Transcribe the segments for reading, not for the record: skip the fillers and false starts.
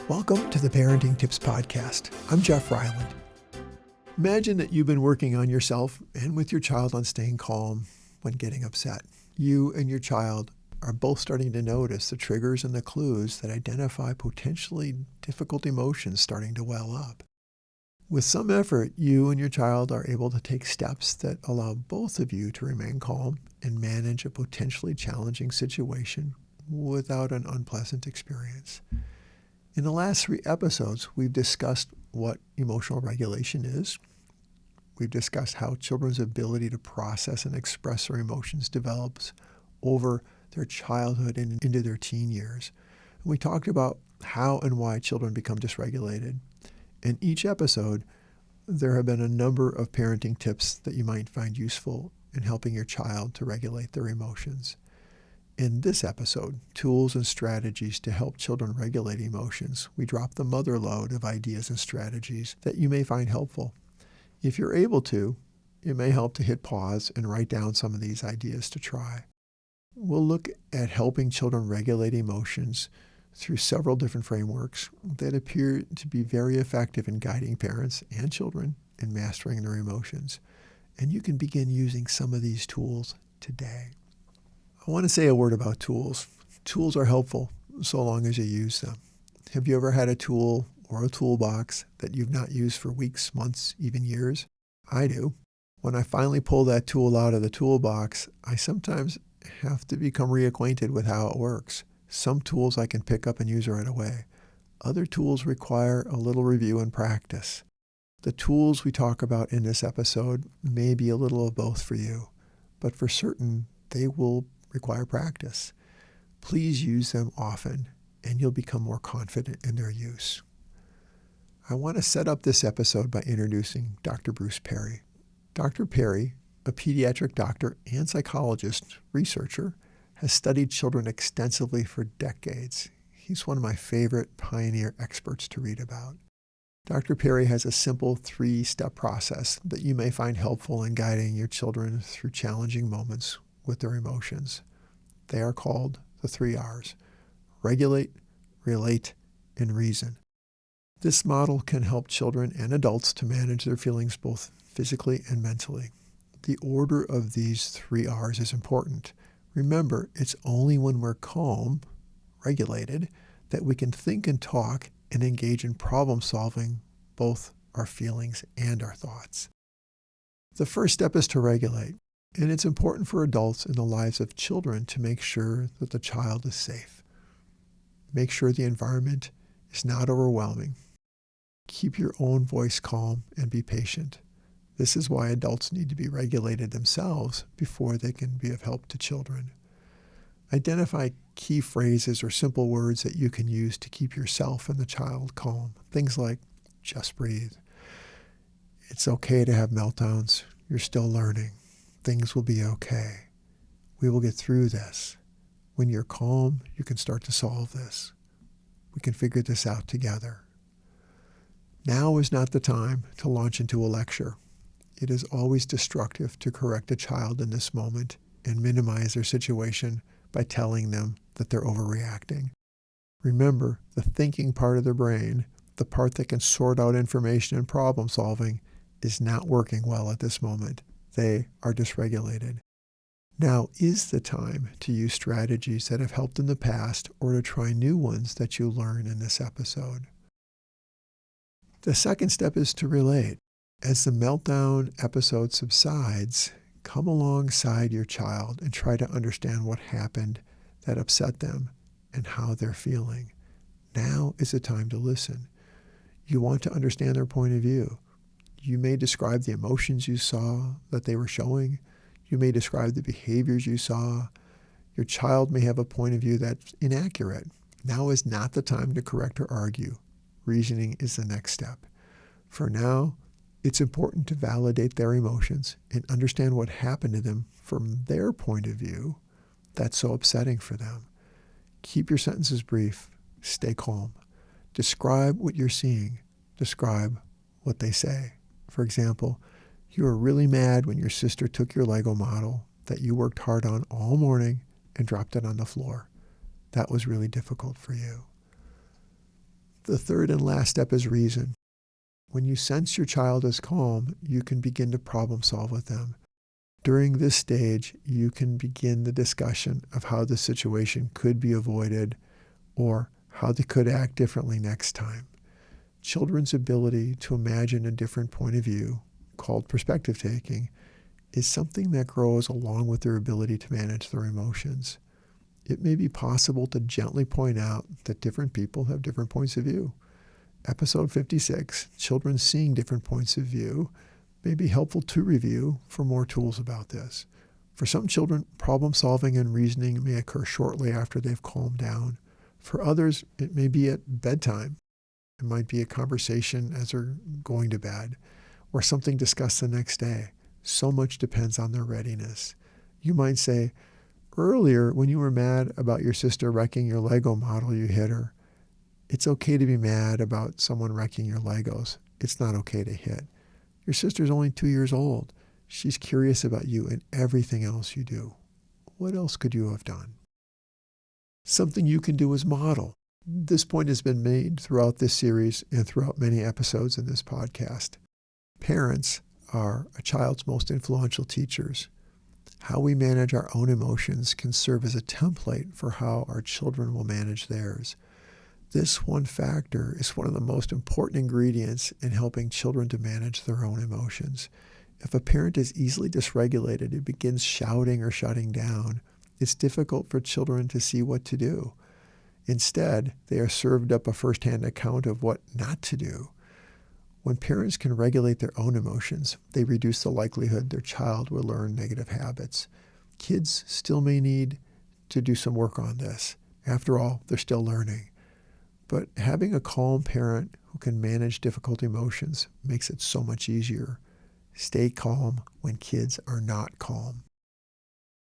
Welcome to the Parenting Tips Podcast. I'm Jeff Ryland. Imagine that you've been working on yourself and with your child on staying calm when getting upset. You and your child are both starting to notice the triggers and the clues that identify potentially difficult emotions starting to well up. With some effort, you and your child are able to take steps that allow both of you to remain calm and manage a potentially challenging situation without an unpleasant experience. In the last 3 episodes, we've discussed what emotional regulation is. We've discussed how children's ability to process and express their emotions develops over their childhood and into their teen years. And we talked about how and why children become dysregulated. In each episode, there have been a number of parenting tips that you might find useful in helping your child to regulate their emotions. In this episode, Tools and Strategies to Help Children Regulate Emotions, we drop the mother lode of ideas and strategies that you may find helpful. If you're able to, it may help to hit pause and write down some of these ideas to try. We'll look at helping children regulate emotions through several different frameworks that appear to be very effective in guiding parents and children in mastering their emotions. And you can begin using some of these tools today. I want to say a word about tools. Tools are helpful so long as you use them. Have you ever had a tool or a toolbox that you've not used for weeks, months, even years? I do. When I finally pull that tool out of the toolbox, I sometimes have to become reacquainted with how it works. Some tools I can pick up and use right away. Other tools require a little review and practice. The tools we talk about in this episode may be a little of both for you, but for certain, they will require practice. Please use them often, and you'll become more confident in their use. I want to set up this episode by introducing Dr. Bruce Perry. Dr. Perry, a pediatric doctor and psychologist researcher, has studied children extensively for decades. He's one of my favorite pioneer experts to read about. Dr. Perry has a simple 3-step process that you may find helpful in guiding your children through challenging moments with their emotions. They are called the 3 R's: regulate, relate, and reason. This model can help children and adults to manage their feelings both physically and mentally. The order of these 3 R's is important. Remember, it's only when we're calm, regulated, that we can think and talk and engage in problem solving both our feelings and our thoughts. The first step is to regulate. And it's important for adults in the lives of children to make sure that the child is safe. Make sure the environment is not overwhelming. Keep your own voice calm and be patient. This is why adults need to be regulated themselves before they can be of help to children. Identify key phrases or simple words that you can use to keep yourself and the child calm. Things like, just breathe. It's okay to have meltdowns. You're still learning. Things will be okay. We will get through this. When you're calm, you can start to solve this. We can figure this out together. Now is not the time to launch into a lecture. It is always destructive to correct a child in this moment and minimize their situation by telling them that they're overreacting. Remember, the thinking part of their brain, the part that can sort out information and problem solving, is not working well at this moment. They are dysregulated. Now is the time to use strategies that have helped in the past or to try new ones that you learn in this episode. The second step is to relate. As the meltdown episode subsides, come alongside your child and try to understand what happened that upset them and how they're feeling. Now is the time to listen. You want to understand their point of view. You may describe the emotions you saw that they were showing. You may describe the behaviors you saw. Your child may have a point of view that's inaccurate. Now is not the time to correct or argue. Reasoning is the next step. For now, it's important to validate their emotions and understand what happened to them from their point of view that's so upsetting for them. Keep your sentences brief. Stay calm. Describe what you're seeing. Describe what they say. For example, you were really mad when your sister took your Lego model that you worked hard on all morning and dropped it on the floor. That was really difficult for you. The third and last step is reason. When you sense your child is calm, you can begin to problem solve with them. During this stage, you can begin the discussion of how the situation could be avoided or how they could act differently next time. Children's ability to imagine a different point of view, called perspective taking, is something that grows along with their ability to manage their emotions. It may be possible to gently point out that different people have different points of view. Episode 56, Children Seeing Different Points of View, may be helpful to review for more tools about this. For some children, problem solving and reasoning may occur shortly after they've calmed down. For others, it may be at bedtime. It might be a conversation as they're going to bed, or something discussed the next day. So much depends on their readiness. You might say, earlier when you were mad about your sister wrecking your Lego model, you hit her. It's okay to be mad about someone wrecking your Legos. It's not okay to hit. Your sister's only 2 years old. She's curious about you and everything else you do. What else could you have done? Something you can do is model. This point has been made throughout this series and throughout many episodes in this podcast. Parents are a child's most influential teachers. How we manage our own emotions can serve as a template for how our children will manage theirs. This one factor is one of the most important ingredients in helping children to manage their own emotions. If a parent is easily dysregulated and begins shouting or shutting down, it's difficult for children to see what to do. Instead, they are served up a first-hand account of what not to do. When parents can regulate their own emotions, they reduce the likelihood their child will learn negative habits. Kids still may need to do some work on this. After all, they're still learning. But having a calm parent who can manage difficult emotions makes it so much easier. Stay calm when kids are not calm.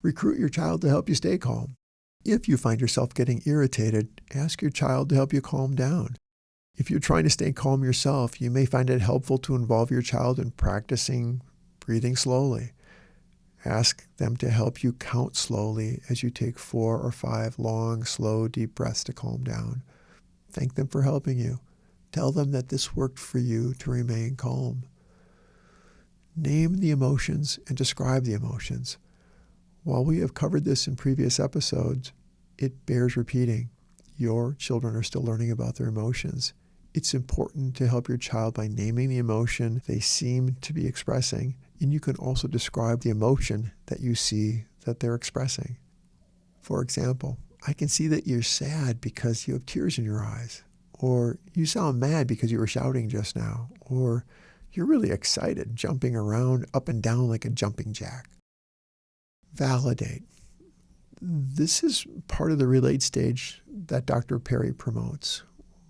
Recruit your child to help you stay calm. If you find yourself getting irritated, ask your child to help you calm down. If you're trying to stay calm yourself, you may find it helpful to involve your child in practicing breathing slowly. Ask them to help you count slowly as you take 4 or 5 long, slow, deep breaths to calm down. Thank them for helping you. Tell them that this worked for you to remain calm. Name the emotions and describe the emotions. While we have covered this in previous episodes, it bears repeating. Your children are still learning about their emotions. It's important to help your child by naming the emotion they seem to be expressing, and you can also describe the emotion that you see that they're expressing. For example, I can see that you're sad because you have tears in your eyes, or you sound mad because you were shouting just now, or you're really excited, jumping around up and down like a jumping jack. Validate. This is part of the relied stage that Dr. Perry promotes.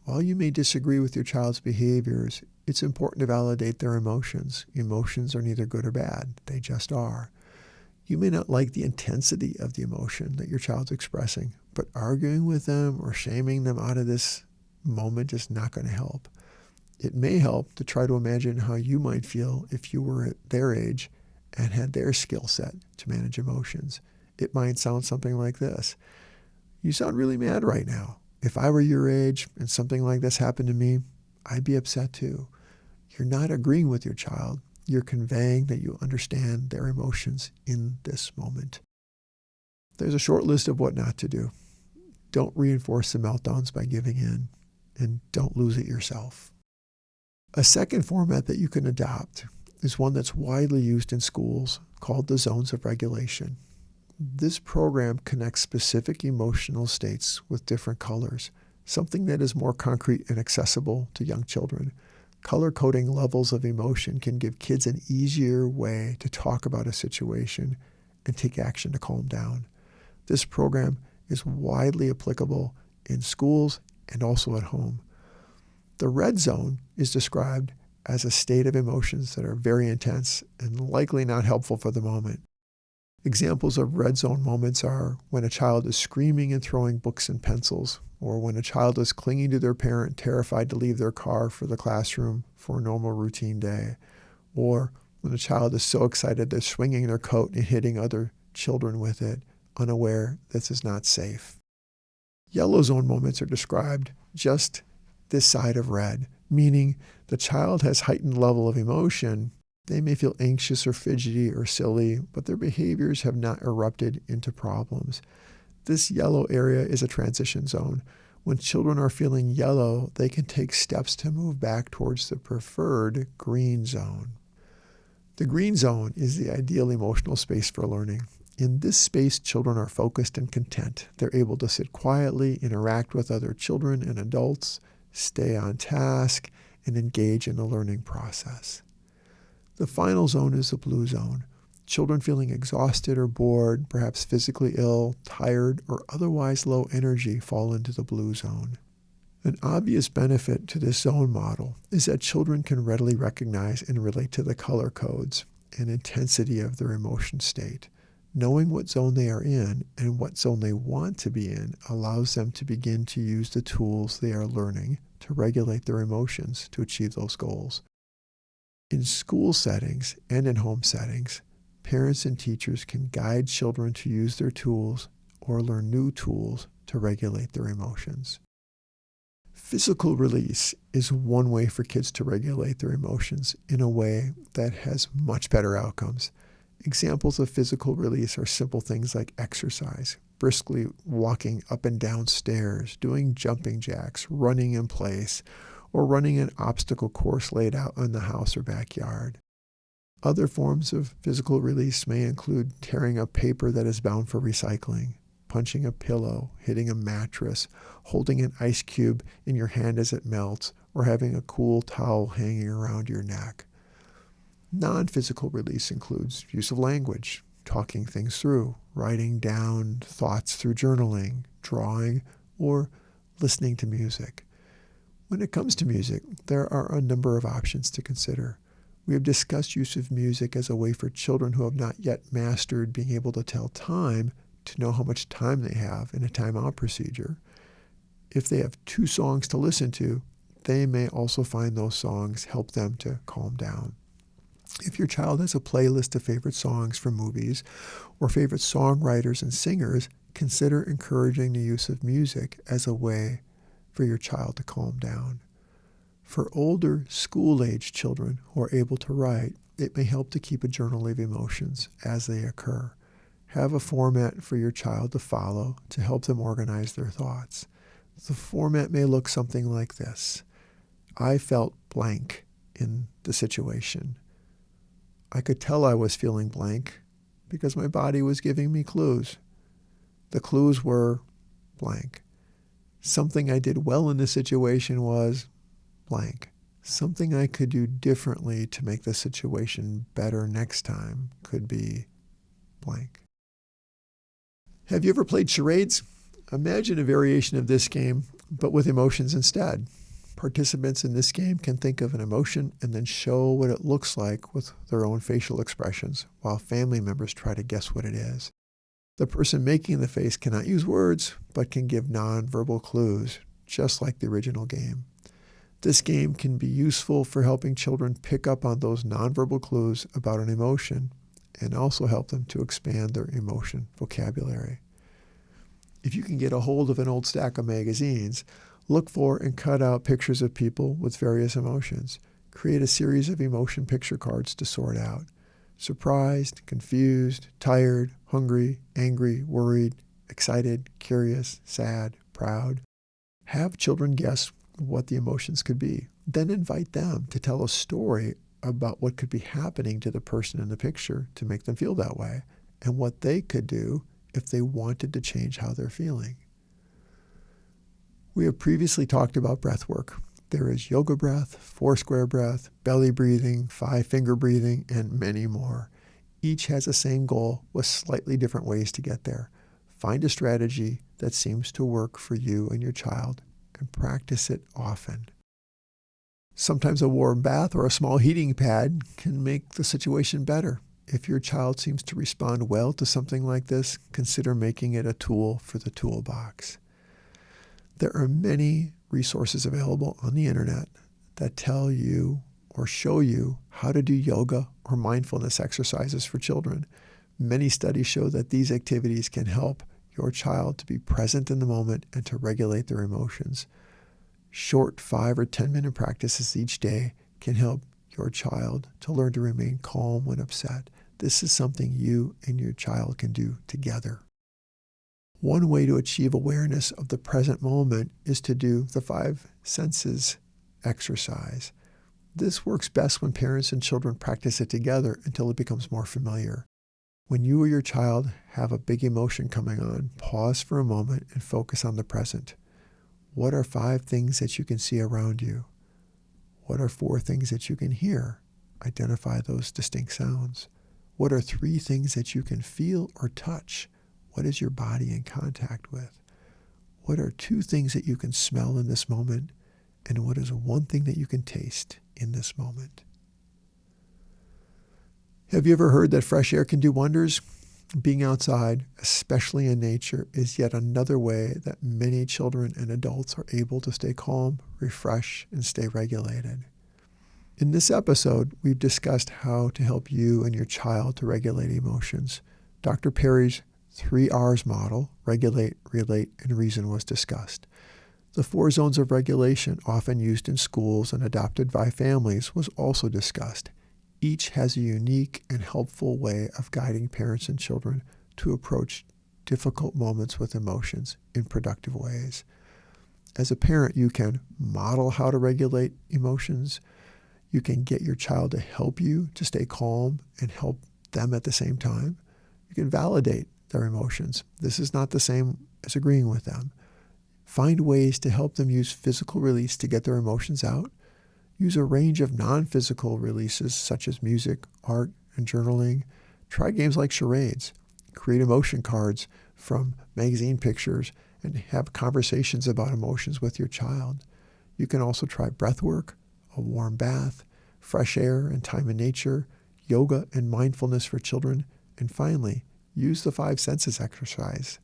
While you may disagree with your child's behaviors, it's important to validate their emotions. Emotions are neither good or bad. They just are. You may not like the intensity of the emotion that your child's expressing, but arguing with them or shaming them out of this moment is not going to help. It may help to try to imagine how you might feel if you were at their age and had their skill set to manage emotions. It might sound something like this. You sound really mad right now. If I were your age and something like this happened to me, I'd be upset too. You're not agreeing with your child. You're conveying that you understand their emotions in this moment. There's a short list of what not to do. Don't reinforce the meltdowns by giving in, and don't lose it yourself. A second format that you can adopt is one that's widely used in schools called the zones of regulation. This program connects specific emotional states with different colors, something that is more concrete and accessible to young children. Color coding levels of emotion can give kids an easier way to talk about a situation and take action to calm down. This program is widely applicable in schools and also at home. The red zone is described as a state of emotions that are very intense and likely not helpful for the moment. Examples of red zone moments are when a child is screaming and throwing books and pencils, or when a child is clinging to their parent, terrified to leave their car for the classroom for a normal routine day, or when a child is so excited they're swinging their coat and hitting other children with it, unaware this is not safe. Yellow zone moments are described just this side of red, meaning the child has heightened level of emotion. They may feel anxious or fidgety or silly, but their behaviors have not erupted into problems. This yellow area is a transition zone. When children are feeling yellow, they can take steps to move back towards the preferred green zone. The green zone is the ideal emotional space for learning. In this space, children are focused and content. They're able to sit quietly, interact with other children and adults, stay on task, and engage in the learning process. The final zone is the blue zone. Children feeling exhausted or bored, perhaps physically ill, tired, or otherwise low energy fall into the blue zone. An obvious benefit to this zone model is that children can readily recognize and relate to the color codes and intensity of their emotion state. Knowing what zone they are in and what zone they want to be in allows them to begin to use the tools they are learning to regulate their emotions to achieve those goals. In school settings and in home settings, parents and teachers can guide children to use their tools or learn new tools to regulate their emotions. Physical release is one way for kids to regulate their emotions in a way that has much better outcomes. Examples of physical release are simple things like exercise, briskly walking up and down stairs, doing jumping jacks, running in place, or running an obstacle course laid out in the house or backyard. Other forms of physical release may include tearing a paper that is bound for recycling, punching a pillow, hitting a mattress, holding an ice cube in your hand as it melts, or having a cool towel hanging around your neck. Non-physical release includes use of language, talking things through, writing down thoughts through journaling, drawing, or listening to music. When it comes to music, there are a number of options to consider. We have discussed use of music as a way for children who have not yet mastered being able to tell time to know how much time they have in a timeout procedure. If they have 2 songs to listen to, they may also find those songs help them to calm down. If your child has a playlist of favorite songs from movies or favorite songwriters and singers, consider encouraging the use of music as a way for your child to calm down. For older school-age children who are able to write, it may help to keep a journal of emotions as they occur. Have a format for your child to follow to help them organize their thoughts. The format may look something like this. I felt blank in the situation. I could tell I was feeling blank because my body was giving me clues. The clues were blank. Something I did well in this situation was blank. Something I could do differently to make the situation better next time could be blank. Have you ever played charades? Imagine a variation of this game, but with emotions instead. Participants in this game can think of an emotion and then show what it looks like with their own facial expressions, while family members try to guess what it is. The person making the face cannot use words, but can give nonverbal clues, just like the original game. This game can be useful for helping children pick up on those nonverbal clues about an emotion and also help them to expand their emotion vocabulary. If you can get a hold of an old stack of magazines, look for and cut out pictures of people with various emotions. Create a series of emotion picture cards to sort out. Surprised, confused, tired, hungry, angry, worried, excited, curious, sad, proud. Have children guess what the emotions could be. Then invite them to tell a story about what could be happening to the person in the picture to make them feel that way, and what they could do if they wanted to change how they're feeling. We have previously talked about breath work. There is yoga breath, 4-square breath, belly breathing, 5-finger breathing, and many more. Each has the same goal with slightly different ways to get there. Find a strategy that seems to work for you and your child and practice it often. Sometimes a warm bath or a small heating pad can make the situation better. If your child seems to respond well to something like this, consider making it a tool for the toolbox. There are many resources available on the internet that tell you or show you how to do yoga or mindfulness exercises for children. Many studies show that these activities can help your child to be present in the moment and to regulate their emotions. Short 5 or 10-minute practices each day can help your child to learn to remain calm when upset. This is something you and your child can do together. One way to achieve awareness of the present moment is to do the 5 senses exercise. This works best when parents and children practice it together until it becomes more familiar. When you or your child have a big emotion coming on, pause for a moment and focus on the present. What are 5 things that you can see around you? What are 4 things that you can hear? Identify those distinct sounds. What are 3 things that you can feel or touch? What is your body in contact with? What are 2 things that you can smell in this moment? And what is 1 thing that you can taste in this moment? Have you ever heard that fresh air can do wonders? Being outside, especially in nature, is yet another way that many children and adults are able to stay calm, refresh, and stay regulated. In this episode, we've discussed how to help you and your child to regulate emotions. Dr. Perry's 3 R's model, regulate, relate, and reason, was discussed. The 4 zones of regulation, often used in schools and adopted by families, was also discussed. Each has a unique and helpful way of guiding parents and children to approach difficult moments with emotions in productive ways. As a parent, you can model how to regulate emotions. You can get your child to help you to stay calm and help them at the same time. You can validate their emotions. This is not the same as agreeing with them. Find ways to help them use physical release to get their emotions out. Use a range of non-physical releases such as music, art, and journaling. Try games like charades. Create emotion cards from magazine pictures and have conversations about emotions with your child. You can also try breath work, a warm bath, fresh air and time in nature, yoga and mindfulness for children, and finally, use the 5 senses exercise.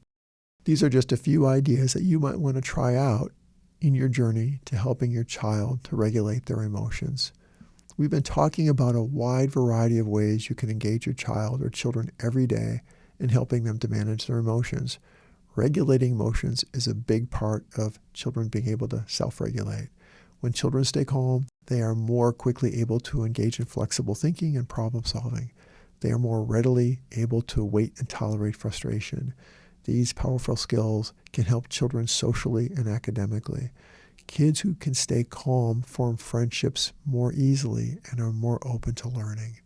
These are just a few ideas that you might want to try out in your journey to helping your child to regulate their emotions. We've been talking about a wide variety of ways you can engage your child or children every day in helping them to manage their emotions. Regulating emotions is a big part of children being able to self-regulate. When children stay calm, they are more quickly able to engage in flexible thinking and problem solving. They are more readily able to wait and tolerate frustration. These powerful skills can help children socially and academically. Kids who can stay calm form friendships more easily and are more open to learning.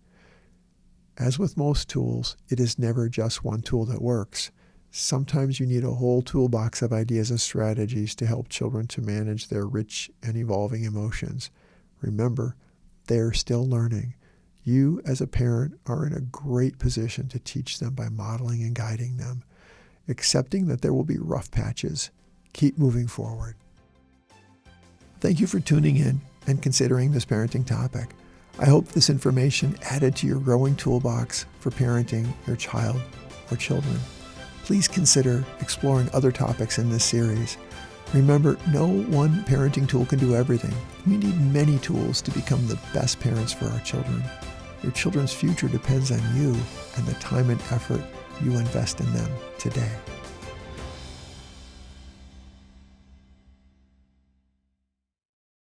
As with most tools, it is never just one tool that works. Sometimes you need a whole toolbox of ideas and strategies to help children to manage their rich and evolving emotions. Remember, they're still learning. You, as a parent, are in a great position to teach them by modeling and guiding them. Accepting that there will be rough patches. Keep moving forward. Thank you for tuning in and considering this parenting topic. I hope this information added to your growing toolbox for parenting your child or children. Please consider exploring other topics in this series. Remember, no one parenting tool can do everything. We need many tools to become the best parents for our children. Your children's future depends on you and the time and effort you invest in them today.